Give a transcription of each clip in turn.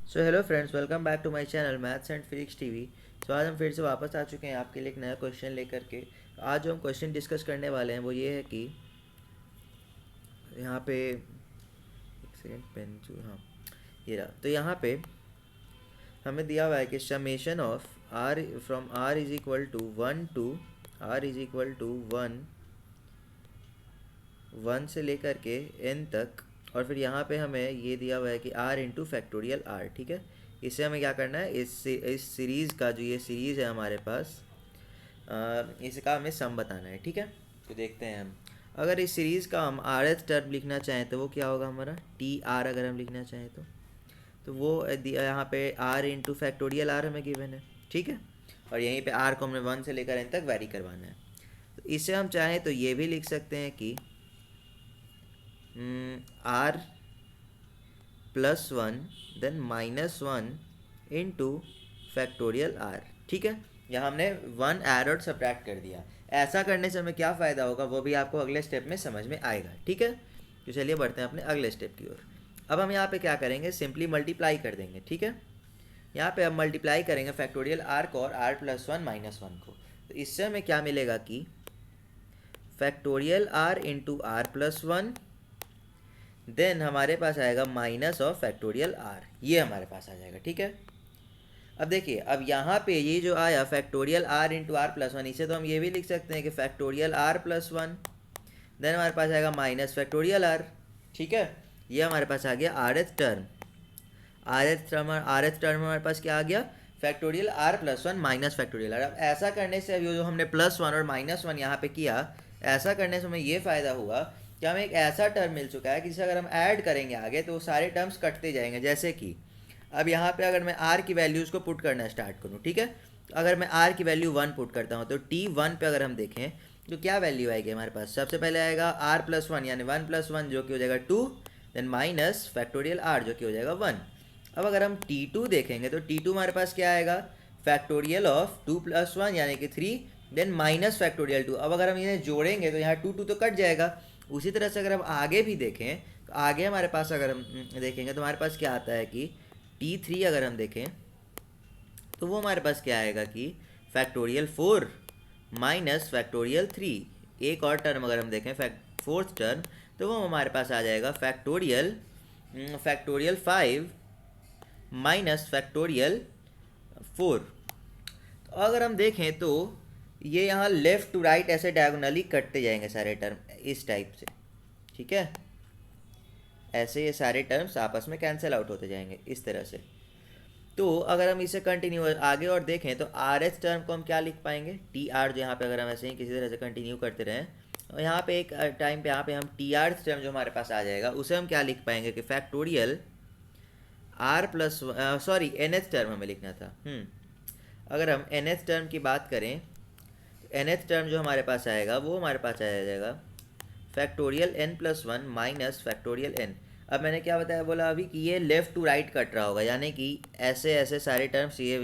So hello friends, welcome back to my channel maths and physics TV. So आज हम फिर से वापस आ चुके हैं आपके लिए एक नया क्वेश्चन लेकर के। आज जो हम क्वेश्चन डिस्कस करने वाले हैं वो ये है कि यहाँ पे एक सेकेंड, पेन जो, हाँ ये रहा। तो यहाँ पे हमें दिया हुआ है कि summation of R from R is equal to one to R is equal to one one से लेकर के एन तक, और फिर यहाँ पे हमें ये दिया हुआ है कि आर इंटू फैक्टोरियल आर। ठीक है, इससे हमें क्या करना है, इस सीरीज़ का जो ये सीरीज़ है हमारे पास, इसका हमें सम बताना है। ठीक है, तो देखते हैं हम। अगर इस सीरीज़ का हम आर एथ टर्म लिखना चाहें तो वो क्या होगा हमारा, टी आर अगर हम लिखना चाहें तो वो यहाँ पे आर इंटू फैक्टोरियल आर हमें गिवन है। ठीक है, और यहीं पे आर को हमने वन से लेकर एन तक वेरी करवाना है। तो इससे हम चाहें तो ये भी लिख सकते हैं कि R plus one then minus one into factorial R. ठीक है, यहाँ हमने वन ऐड और सब्ट्रैक्ट कर दिया। ऐसा करने से हमें क्या फ़ायदा होगा वो भी आपको अगले स्टेप में समझ में आएगा। ठीक है, तो चलिए बढ़ते हैं अपने अगले स्टेप की ओर। अब हम यहाँ पे क्या करेंगे, सिंपली मल्टीप्लाई कर देंगे। ठीक है, यहाँ पे हम मल्टीप्लाई करेंगे फैक्टोरियल आर को और R plus one minus one को। तो इससे हमें क्या मिलेगा कि factorial R into R plus one, then हमारे पास आएगा माइनस ऑफ फैक्टोरियल आर, ये हमारे पास आ जाएगा। ठीक है, अब देखिए, अब यहाँ पे ये जो आया factorial R into R plus one, इसे तो हम ये भी लिख सकते हैं कि factorial R plus one, then हमारे पास आएगा माइनस फैक्टोरियल आर। ठीक है, ये हमारे पास आ गया are th term. Are th term हमारे पास क्या आ गया, factorial R plus one minus factorial R. अब ऐसा करने से, अब जो हमने प्लस वन और माइनस वन यहाँ पे किया, ऐसा करने से हमें ये फ़ायदा हुआ कि हमें एक ऐसा टर्म मिल चुका है कि जिसे अगर हम ऐड करेंगे आगे तो वो सारे टर्म्स कटते जाएंगे। जैसे कि अब यहाँ पे अगर मैं आर की वैल्यूज़ को पुट करना स्टार्ट करूँ, ठीक है, तो अगर मैं आर की वैल्यू वन पुट करता हूँ तो टी वन पे अगर हम देखें तो क्या वैल्यू आएगी हमारे पास, सबसे पहले आएगा आर प्लस वन यानी वन प्लस वन जो कि हो जाएगा two, then minus factorial R जो कि हो जाएगा वन। अब अगर हम टी टू देखेंगे तो टी टू हमारे पास क्या आएगा, factorial of two plus one यानी कि three, then minus factorial two. अब अगर हम इन्हें जोड़ेंगे तो यहाँ टू टू तो कट जाएगा। उसी तरह से अगर हम आगे भी देखें तो आगे हमारे पास अगर हम देखेंगे तो हमारे पास क्या आता है कि टी थ्री अगर हम देखें तो वो हमारे पास क्या आएगा कि factorial four minus factorial three. एक और टर्म अगर हम देखें फोर्थ टर्म, तो वो हमारे पास आ जाएगा factorial five minus factorial four. तो अगर हम देखें तो ये यहाँ लेफ़्ट टू राइट ऐसे डायगोनली कटते जाएंगे सारे टर्म इस टाइप से। ठीक है, ऐसे ये सारे टर्म्स आपस में कैंसिल आउट होते जाएंगे इस तरह से। तो अगर हम इसे कंटिन्यू आगे और देखें तो आर एस टर्म को हम क्या लिख पाएंगे, टी आर, जो यहाँ पे अगर हम ऐसे ही किसी तरह से कंटिन्यू करते रहें और यहाँ पे एक टाइम पे यहाँ पे हम टी आर टर्म जो हमारे पास आ जाएगा उसे हम क्या लिख पाएंगे कि factorial R plus, sorry nth term हमें लिखना था। अगर हम एन एच टर्म की बात करें, एन एच टर्म जो हमारे पास आएगा वो हमारे पास आ जाएगा factorial N plus one minus factorial N. अब मैंने क्या बताया, बोला अभी कि ये लेफ़्ट टू राइट कट रहा होगा, यानी कि ऐसे ऐसे सारे टर्म्स, ये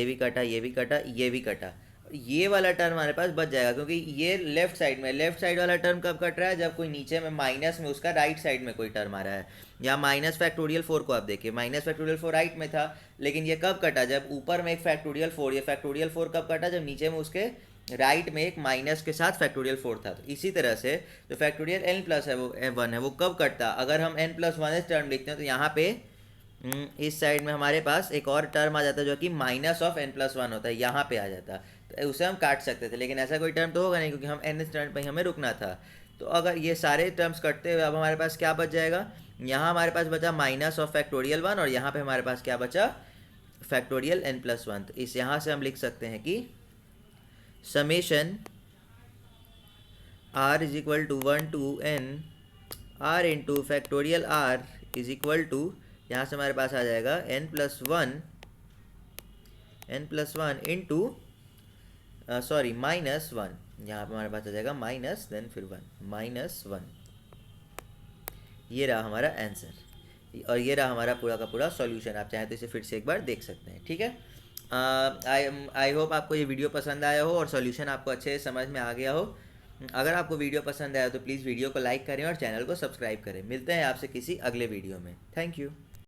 भी कटा, ये भी कटा, ये भी कटा, ये वाला टर्म हमारे पास बच जाएगा क्योंकि ये लेफ्ट साइड में, लेफ्ट साइड वाला टर्म कब कट रहा है, जब कोई नीचे में माइनस में उसका राइट साइड में कोई टर्म आ रहा है। या माइनस फैक्टोरियल फोर को आप देखिए, माइनस फैक्टोरियल फोर राइट में था, लेकिन ये कब कटा, जब ऊपर में एक फैक्टोरियल फोर, ये फैक्टोरियल फोर कब कटा, जब नीचे में उसके राइट में एक माइनस के साथ फैक्टोरियल फोर था। तो इसी तरह से जो फैक्टोरियल एन प्लस है वो वन है, वो कब कटता, अगर हम एन प्लस वन टर्म लिखते हैं तो यहाँ पे इस साइड में हमारे पास एक और टर्म आ जाता है जो कि minus of N plus one होता है, यहाँ पे आ जाता, तो उसे हम काट सकते थे, लेकिन ऐसा कोई टर्म तो होगा नहीं क्योंकि हम एन टर्म पर हमें रुकना था। तो अगर ये सारे टर्म्स कटते हुए अब हमारे पास क्या बच जाएगा, यहाँ हमारे पास बचा माइनस ऑफ फैक्टोरियल वन और यहाँ पे हमारे पास क्या बचा, फैक्टोरियल एन प्लस वन। तो इस यहाँ से हम लिख सकते हैं कि summation R is equal to one to N R into factorial R is equal to, यहाँ से हमारे पास आ जाएगा N plus one into, sorry minus one, यहाँ पर हमारे पास आ जाएगा माइनस देन फिर वन, माइनस वन। ये रहा हमारा आंसर और ये रहा हमारा पूरा का पूरा सॉल्यूशन। आप चाहें तो इसे फिर से एक बार देख सकते हैं। ठीक है, आई होप आपको ये वीडियो पसंद आया हो और सॉल्यूशन आपको अच्छे से समझ में आ गया हो। अगर आपको वीडियो पसंद आया तो प्लीज़ वीडियो को लाइक करें और चैनल को सब्सक्राइब करें। मिलते हैं आपसे किसी अगले वीडियो में। Thank you.